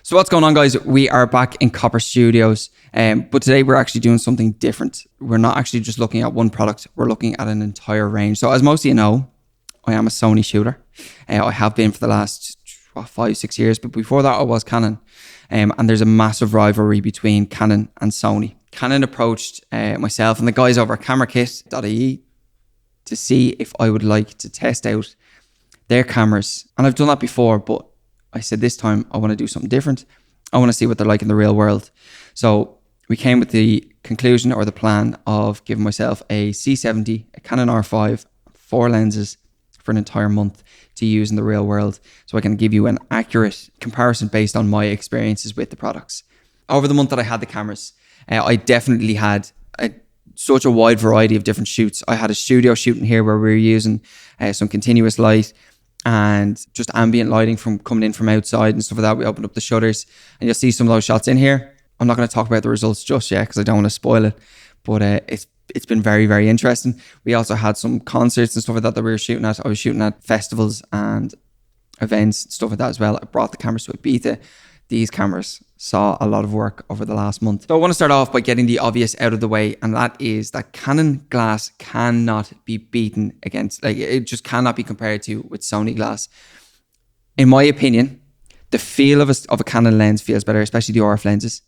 So what's going on, guys? We are back in Copper Studios, but today we're actually doing something different. We're not actually just looking at one product, we're looking at an entire range. So as most of you know, I am a Sony shooter. I have been for the last 5-6 years, but before that I was Canon. And there's a massive rivalry between Canon and Sony. Canon approached myself and the guys over at CameraKit.ie to see if I would like to test out their cameras. And I've done that before, but I said this time I want to do something different. I want to see what they're like in the real world. So we came with the conclusion or the plan of giving myself a C70, a Canon R5, 4 lenses for an entire month to use in the real world. So I can give you an accurate comparison based on my experiences with the products. Over the month that I had the cameras, I definitely had such a wide variety of different shoots. I had a studio shoot in here where we were using some continuous light and just ambient lighting from coming in from outside and stuff like that. We opened up the shutters and you'll see some of those shots in here. I'm not going to talk about the results just yet because I don't want to spoil it, but it's been very, very interesting. We also had some concerts and stuff like that we were shooting at. I was shooting at festivals and events, stuff like that as well. I brought the cameras to Ibiza. These cameras saw a lot of work over the last month. So I want to start off by getting the obvious out of the way, and that is that Canon glass cannot be beaten against, like it just cannot be compared to with Sony glass. In my opinion, the feel of a Canon lens feels better, especially the RF lenses.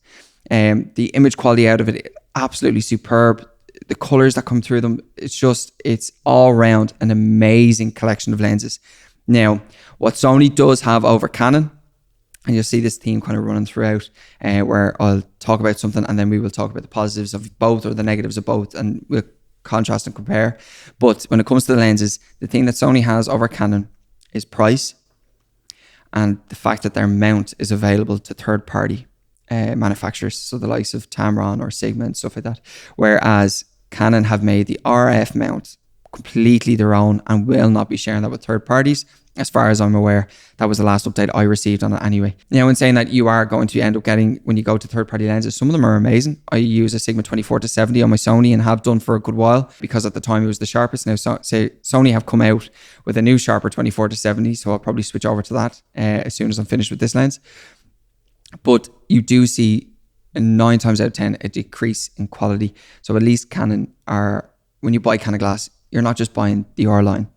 The image quality out of it, absolutely superb. The colors that come through them, it's all around an amazing collection of lenses. Now, what Sony does have over Canon, and you'll see this theme kind of running throughout, where I'll talk about something and then we will talk about the positives of both or the negatives of both, and we'll contrast and compare. But when it comes to the lenses, the thing that Sony has over Canon is price and the fact that their mount is available to third-party manufacturers, so the likes of Tamron or Sigma and stuff like that. Whereas Canon have made the RF mount completely their own and will not be sharing that with third parties. As far as I'm aware, that was the last update I received on it anyway. Now, in saying that, you are going to end up getting, when you go to third-party lenses, some of them are amazing. I use a Sigma 24-70 on my Sony and have done for a good while because at the time it was the sharpest. Now, Sony have come out with a new sharper 24-70, so I'll probably switch over to that as soon as I'm finished with this lens. But you do see 9 times out of 10 a decrease in quality. So at least Canon are, when you buy Canon glass, you're not just buying the R line,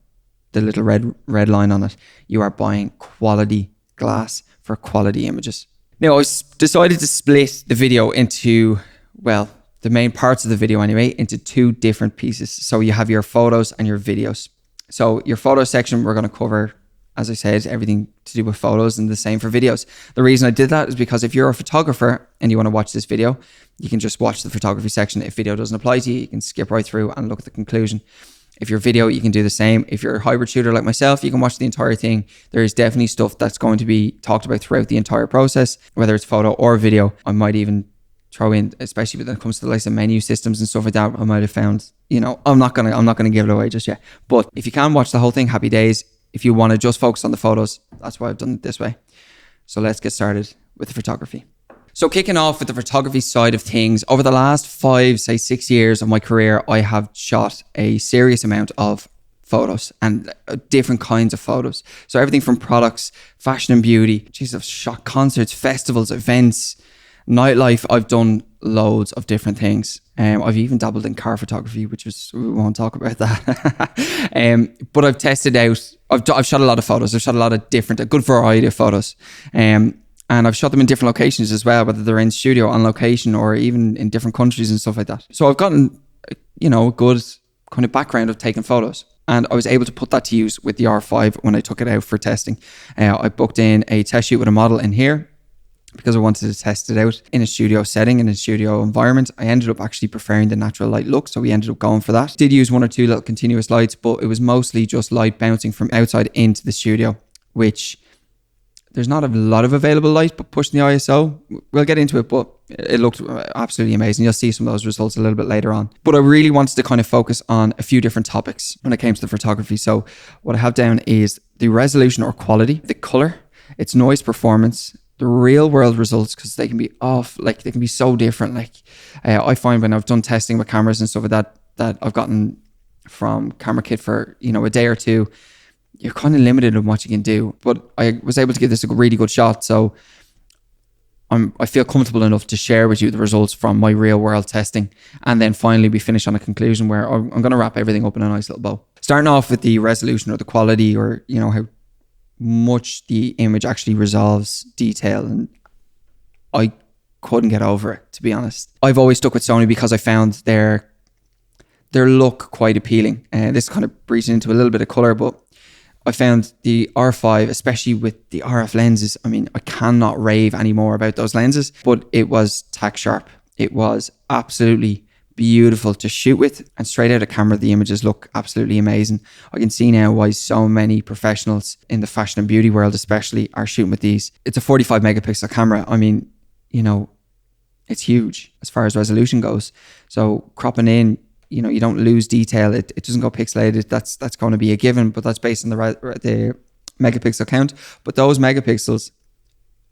the little red line on it. You are buying quality glass for quality images. Now, I decided to split the video into, well, the main parts of the video anyway, into 2 different pieces. So you have your photos and your videos. So your photo section, we're going to cover, as I said, everything to do with photos, and the same for videos. The reason I did that is because if you're a photographer and you want to watch this video, you can just watch the photography section. If video doesn't apply to you, you can skip right through and look at the conclusion. If you're video, you can do the same. If you're a hybrid shooter like myself, you can watch the entire thing. There is definitely stuff that's going to be talked about throughout the entire process, whether it's photo or video. I might even throw in, especially when it comes to the likes of menu systems and stuff like that, I might have found, I'm not gonna give it away just yet. But if you can watch the whole thing, happy days. If you want to just focus on the photos, that's why I've done it this way. So let's get started with the photography. So kicking off with the photography side of things, over the last 6 years of my career, I have shot a serious amount of photos and different kinds of photos. So everything from products, fashion and beauty. Jeez, I've shot concerts, festivals, events, nightlife. I've done loads of different things. I've even dabbled in car photography, we won't talk about that. But I've tested out, I've shot a lot of photos. I've shot a good variety of photos. And I've shot them in different locations as well, whether they're in studio, on location, or even in different countries and stuff like that. So I've gotten, a good kind of background of taking photos. And I was able to put that to use with the R5 when I took it out for testing. I booked in a test shoot with a model in here because I wanted to test it out in a studio setting, in a studio environment. I ended up actually preferring the natural light look, so we ended up going for that. Did use 1 or 2 little continuous lights, but it was mostly just light bouncing from outside into the studio, which there's not a lot of available light, but pushing the ISO, we'll get into it, but it looked absolutely amazing. You'll see some of those results a little bit later on. But I really wanted to kind of focus on a few different topics when it came to the photography. So what I have down is the resolution or quality, the color, its noise performance, the real world results, because they can be off, like they can be so different. Like I find when I've done testing with cameras and stuff like that I've gotten from CameraKit for, a day or two, you're kind of limited on what you can do. But I was able to give this a really good shot. So I feel comfortable enough to share with you the results from my real world testing. And then finally we finish on a conclusion where I'm going to wrap everything up in a nice little bow. Starting off with the resolution or the quality, or, you know, how much the image actually resolves detail. And I couldn't get over it, to be honest. I've always stuck with Sony because I found their look quite appealing. This kind of breeds into a little bit of color, but I found the R5, especially with the RF lenses, I mean, I cannot rave anymore about those lenses, but it was tack sharp. It was absolutely beautiful to shoot with, and straight out of camera, the images look absolutely amazing. I can see now why so many professionals in the fashion and beauty world especially are shooting with these. It's a 45 megapixel camera. I mean, you know, it's huge as far as resolution goes. So cropping in, you know, you don't lose detail. It doesn't go pixelated. That's going to be a given, but that's based on the megapixel count. But those megapixels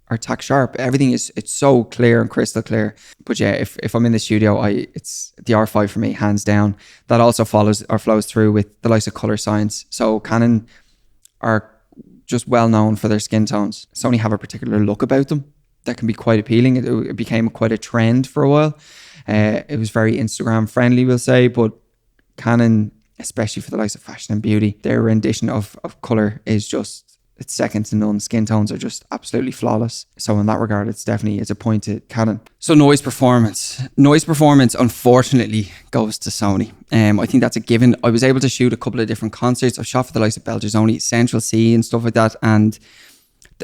are tack sharp. Everything it's so clear and crystal clear. But yeah, if I'm in the studio, it's the R5 for me, hands down. That also flows through with the likes of color science. So Canon are just well known for their skin tones. Sony have a particular look about them that can be quite appealing. It became quite a trend for a while. It was very Instagram friendly, we'll say, but Canon, especially for the likes of fashion and beauty, their rendition of colour is just, it's second to none. Skin tones are just absolutely flawless. So in that regard, it's a point to Canon. So noise performance. Noise performance, unfortunately, goes to Sony. I think that's a given. I was able to shoot a couple of different concerts. I've shot for the likes of Belgium's Only, Central C and stuff like that. And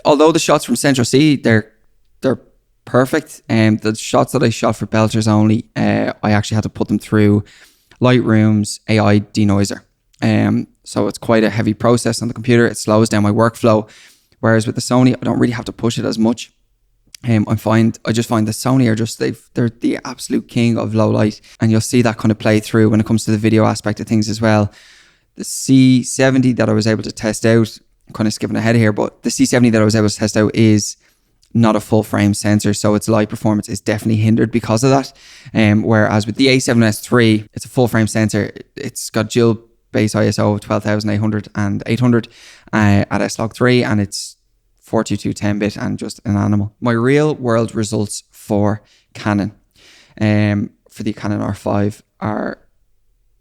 although the shots from Central C, they're perfect. The shots that I shot for Belter's Only, I actually had to put them through Lightroom's AI denoiser. So it's quite a heavy process on the computer. It slows down my workflow. Whereas with the Sony, I don't really have to push it as much. I just find the Sony are they're the absolute king of low light. And you'll see that kind of play through when it comes to the video aspect of things as well. The C70 that I was able to test out, I'm kind of skipping ahead here, but the C70 that I was able to test out is not a full frame sensor, so its light performance is definitely hindered because of that. Whereas with the A7S III, it's a full frame sensor. It's got dual base ISO of 12,800 and 800 at S-Log3, and it's 422 10-bit and just an animal. My real world results for Canon, for the Canon R5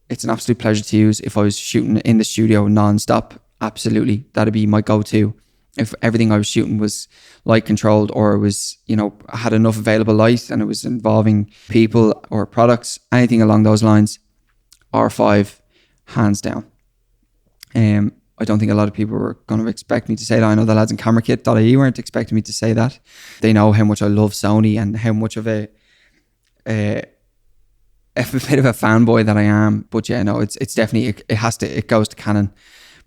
it's an absolute pleasure to use. If I was shooting in the studio non-stop, absolutely, that'd be my go-to. If everything I was shooting was light controlled, or it was, you know, had enough available light and it was involving people or products, anything along those lines, R5, hands down. I don't think a lot of people were going to expect me to say that. I know the lads in CameraKit.ie weren't expecting me to say that. They know how much I love Sony and how much of a bit of a fanboy that I am. But yeah, no, it's definitely, it goes to Canon.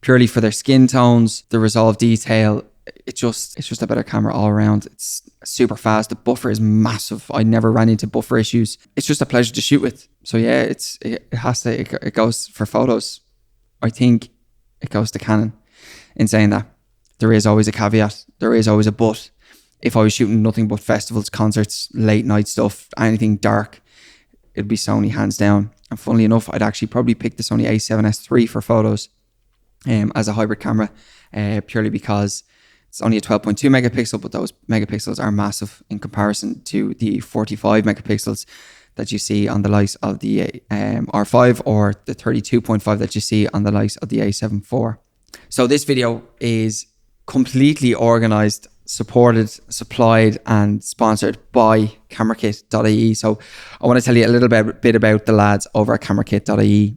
Purely for their skin tones, the resolve detail, it's just a better camera all around. It's super fast. The buffer is massive. I never ran into buffer issues. It's just a pleasure to shoot with. So yeah, it goes for photos. I think it goes to Canon. In saying that, there is always a caveat. There is always a but. If I was shooting nothing but festivals, concerts, late night stuff, anything dark, it'd be Sony hands down. And funnily enough, I'd actually probably pick the Sony A7S III for photos. As a hybrid camera, purely because it's only a 12.2 megapixel, but those megapixels are massive in comparison to the 45 megapixels that you see on the likes of the R5, or the 32.5 that you see on the likes of the A7 IV. So this video is completely organized, supported, supplied and sponsored by CameraKit.ie. So I want to tell you a little bit about the lads over at CameraKit.ie,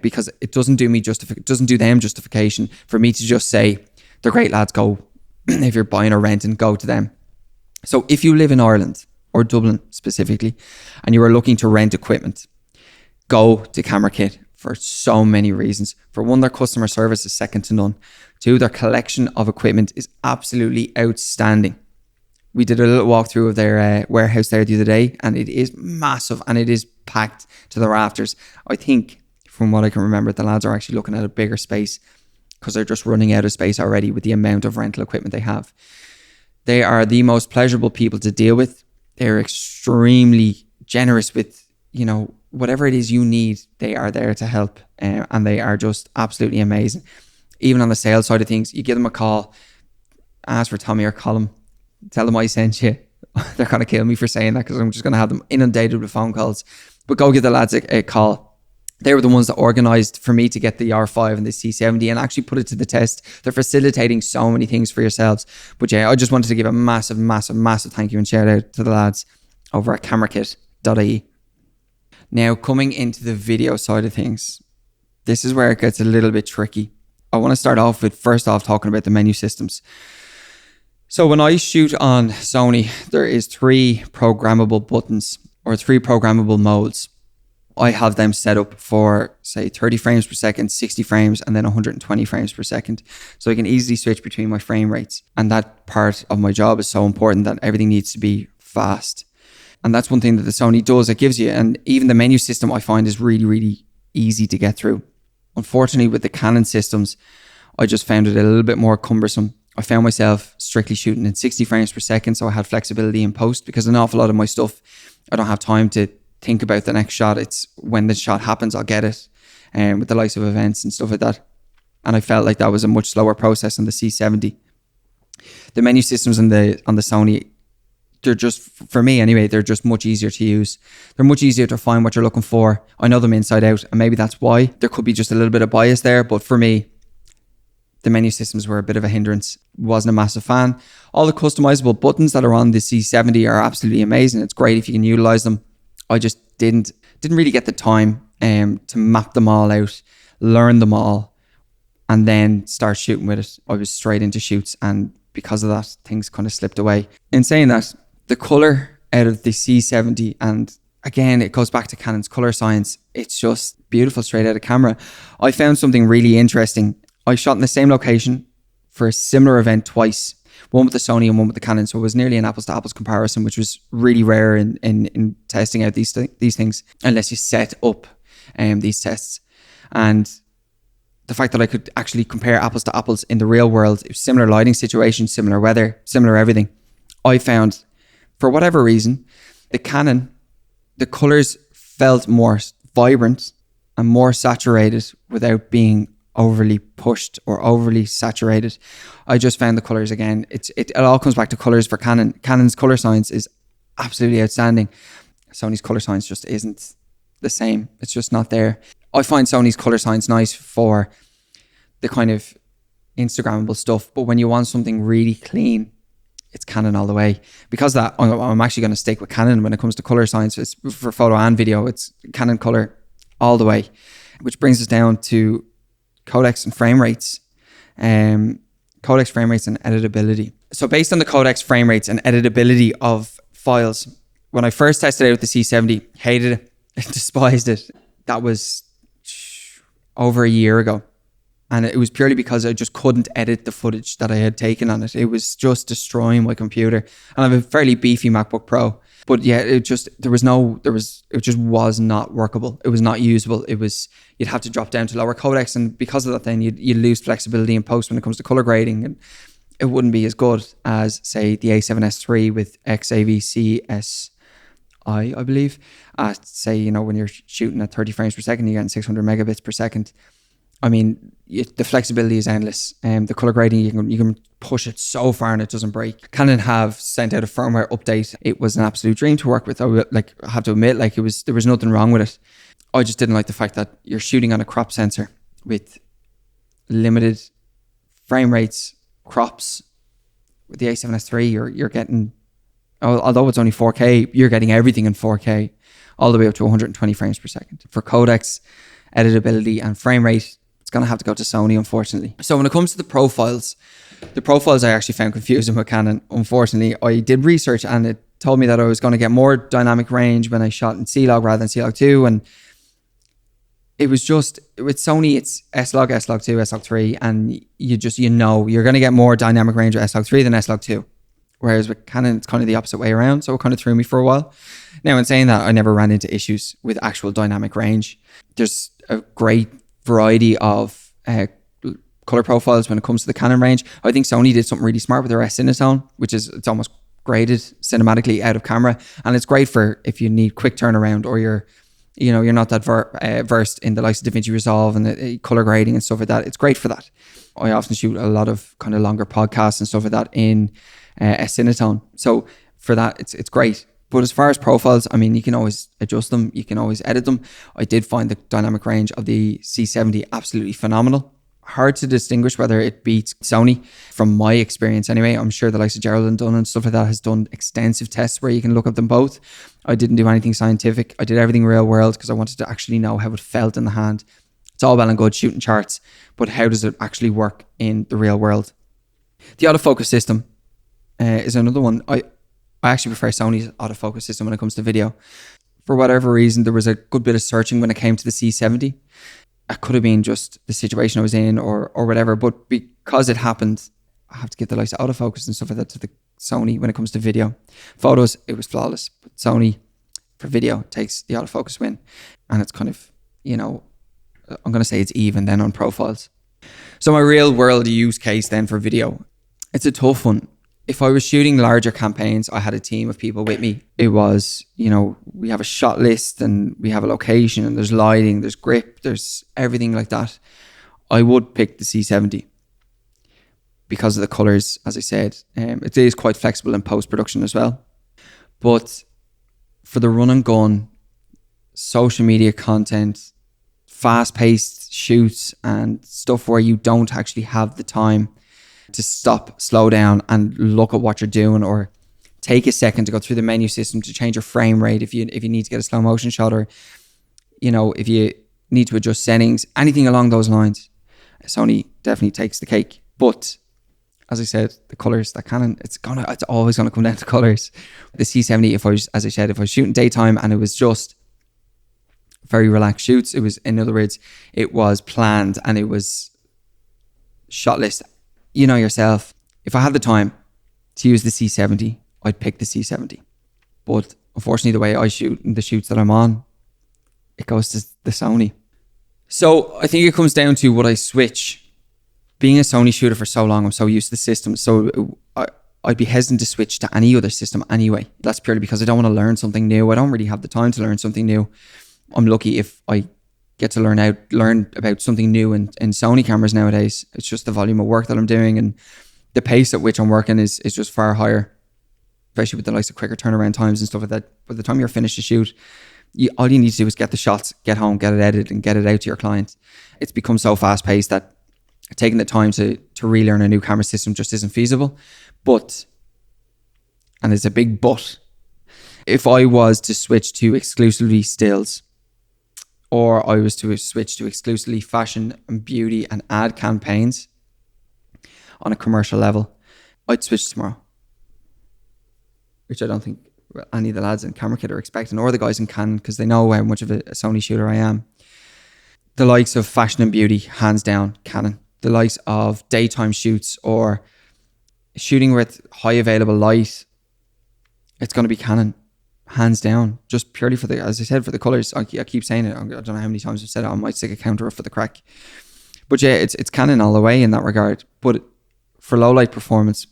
because it doesn't do them justification for me to just say they're great lads, go. If you're buying or renting, go to them. So if you live in Ireland or Dublin specifically, and you are looking to rent equipment, go to CameraKit for so many reasons. For one, their customer service is second to none. Two, their collection of equipment is absolutely outstanding. We did a little walkthrough of their warehouse there the other day, and it is massive and it is packed to the rafters. I think, from what I can remember, the lads are actually looking at a bigger space because they're just running out of space already with the amount of rental equipment they have. They are the most pleasurable people to deal with. They're extremely generous with, you know, whatever it is you need, they are there to help, and they are just absolutely amazing. Even on the sales side of things, you give them a call, ask for Tommy or Colin, tell them I sent you. they're going to kill me for saying that because I'm just going to have them inundated with phone calls. But go give the lads a call. They were the ones that organised for me to get the R5 and the C70 and actually put it to the test. They're facilitating so many things for yourselves. But yeah, I just wanted to give a massive thank you and shout out to the lads over at camerakit.ie. Now, coming into the video side of things, this is where it gets a little bit tricky. I want to start off with, first off, talking about the menu systems. So when I shoot on Sony, there is 3 programmable buttons or 3 programmable modes. I have them set up for, say, 30 frames per second, 60 frames, and then 120 frames per second. So I can easily switch between my frame rates. And that part of my job is so important that everything needs to be fast. And that's one thing that the Sony does. It gives you, and even the menu system I find is really easy to get through. Unfortunately, with the Canon systems, I just found it a little bit more cumbersome. I found myself strictly shooting in 60 frames per second, so I had flexibility in post because an awful lot of my stuff, I don't have time to think about the next shot. It's when the shot happens, I'll get it, with the likes of events and stuff like that. And I felt like that was a much slower process on the C70. The menu systems on the Sony, they're just, for me anyway, they're just much easier to use. They're much easier to find what you're looking for. I know them inside out, and maybe that's why. There could be just a little bit of bias there, but for me, the menu systems were a bit of a hindrance. Wasn't a massive fan. All the customizable buttons that are on the C70 are absolutely amazing. It's great if you can utilize them. I just didn't really get the time to map them all out, learn them all, and then start shooting with it. I was straight into shoots, and because of that, things kind of slipped away. In saying that, the color out of the C70, and again, it goes back to Canon's color science. It's just beautiful straight out of camera. I found something really interesting. I shot in the same location for a similar event twice, one with the Sony and one with the Canon. So it was nearly an apples to apples comparison, which was really rare in testing out these things, unless you set up these tests. And the fact that I could actually compare apples to apples in the real world, similar lighting situation, similar weather, similar everything. I found, for whatever reason, the Canon, the colors felt more vibrant and more saturated without being overly pushed or overly saturated. I just found the colors again. It all comes back to colors for Canon. Canon's color science is absolutely outstanding. Sony's color science just isn't the same. It's just not there. I find Sony's color science nice for the kind of Instagrammable stuff, but when you want something really clean, it's Canon all the way. Because of that, I'm actually going to stick with Canon when it comes to color science. It's for photo and video. It's Canon color all the way, which brings us down to codecs and frame rates. Codecs, frame rates, and editability. So based on the codecs, frame rates, and editability of files, when I first tested it out with the C70, hated it, despised it. That was over a year ago. And it was purely because I just couldn't edit the footage that I had taken on it. It was just destroying my computer. And I have a fairly beefy MacBook Pro. But yeah, it just was not workable. It was not usable. You'd have to drop down to lower codecs. And because of that, then you'd lose flexibility in post when it comes to color grading. And it wouldn't be as good as, say, the A7S III with XAVC-SI, I believe. Say, when you're shooting at 30 frames per second, you're getting 600 megabits per second. I mean, the flexibility is endless. The color grading, you can push it so far and it doesn't break. Canon have sent out a firmware update. It was an absolute dream to work with. I have to admit, there was nothing wrong with it. I just didn't like the fact that you're shooting on a crop sensor with limited frame rates, crops. With the A7S III, you're getting, although it's only 4K, you're getting everything in 4K, all the way up to 120 frames per second. For codecs, editability, and frame rate, it's going to have to go to Sony, unfortunately. So when it comes to the profiles I actually found confusing with Canon. Unfortunately, I did research and it told me that I was going to get more dynamic range when I shot in C-Log rather than C-Log 2. And it was just, with Sony, it's S-Log, S-Log 2, S-Log 3. And you're going to get more dynamic range with S-Log 3 than S-Log 2. Whereas with Canon, it's kind of the opposite way around. So it kind of threw me for a while. Now, in saying that, I never ran into issues with actual dynamic range. There's a great variety of color profiles when it comes to the Canon range. I think Sony did something really smart with their S-Cinetone, which is, it's almost graded cinematically out of camera. And it's great for if you need quick turnaround or you're not that versed in the likes of DaVinci Resolve and the color grading and stuff like that. It's great for that. I often shoot a lot of kind of longer podcasts and stuff like that in S-Cinetone. So for that, it's great. But as far as profiles, I mean, you can always adjust them. You can always edit them. I did find the dynamic range of the C70 absolutely phenomenal. Hard to distinguish whether it beats Sony from my experience anyway. I'm sure the likes of Gerald and Dunn and stuff like that has done extensive tests where you can look at them both. I didn't do anything scientific. I did everything real world because I wanted to actually know how it felt in the hand. It's all well and good shooting charts, but how does it actually work in the real world? The autofocus system is another one. I actually prefer Sony's autofocus system when it comes to video. For whatever reason, there was a good bit of searching when it came to the C70. It could have been just the situation I was in or whatever, but because it happened, I have to give the likes of autofocus and stuff like that to the Sony when it comes to video. Photos, it was flawless, but Sony for video takes the autofocus win. And it's kind of, you know, I'm going to say it's even then on profiles. So my real world use case then for video, it's a tough one. If I was shooting larger campaigns, I had a team of people with me. It was, you know, we have a shot list and we have a location and there's lighting, there's grip, there's everything like that. I would pick the C70 because of the colors, as I said. It is quite flexible in post-production as well. But for the run and gun, social media content, fast-paced shoots and stuff where you don't actually have the time to stop, slow down and look at what you're doing, or take a second to go through the menu system to change your frame rate if you need to get a slow motion shot, or, you know, if you need to adjust settings, anything along those lines. Sony definitely takes the cake. But as I said, the colors, that Canon, it's always gonna come down to colors. The C70, if I was shooting daytime and it was just very relaxed shoots, it was, in other words, it was planned and it was shot list. You know yourself, if I had the time to use the C70, I'd pick the C70. But unfortunately, the way I shoot and the shoots that I'm on, it goes to the Sony. So I think it comes down to what I switch. Being a Sony shooter for so long, I'm so used to the system. So I'd be hesitant to switch to any other system anyway. That's purely because I don't want to learn something new. I don't really have the time to learn something new. I'm lucky if I get to learn about something new in Sony cameras nowadays. It's just the volume of work that I'm doing and the pace at which I'm working is just far higher, especially with the likes of quicker turnaround times and stuff like that. By the time you're finished to shoot, all you need to do is get the shots, get home, get it edited and get it out to your client. It's become so fast paced that taking the time to relearn a new camera system just isn't feasible. But, and it's a big but, if I was to switch to exclusively stills, or I was to switch to exclusively fashion and beauty and ad campaigns on a commercial level, I'd switch tomorrow. Which I don't think any of the lads in Camera Kit are expecting, or the guys in Canon, because they know how much of a Sony shooter I am. The likes of fashion and beauty, hands down, Canon. The likes of daytime shoots or shooting with high available light, it's going to be Canon. Hands down, just purely for the, as I said, for the colors. I keep saying it. I don't know how many times I've said it. I might stick a counter up for the crack. But yeah, it's Canon all the way in that regard. But for low light performance,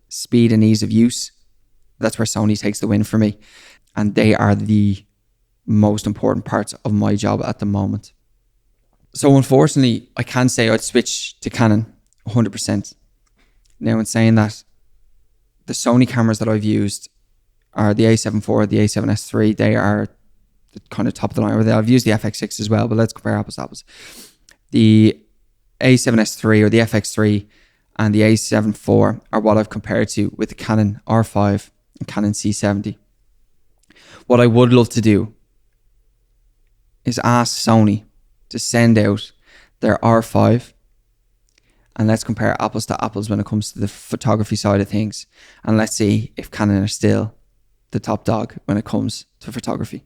speed and ease of use, that's where Sony takes the win for me. And they are the most important parts of my job at the moment. So unfortunately, I can say I'd switch to Canon 100%. Now, in saying that, the Sony cameras that I've used are the A7 IV, the A7S III. They are the kind of top of the line. I've used the FX6 as well, but let's compare apples to apples. The A7S III or the FX3 and the A7 IV are what I've compared to with the Canon R5 and Canon C70. What I would love to do is ask Sony to send out their R5 and let's compare apples to apples when it comes to the photography side of things. And let's see if Canon are still the top dog when it comes to photography.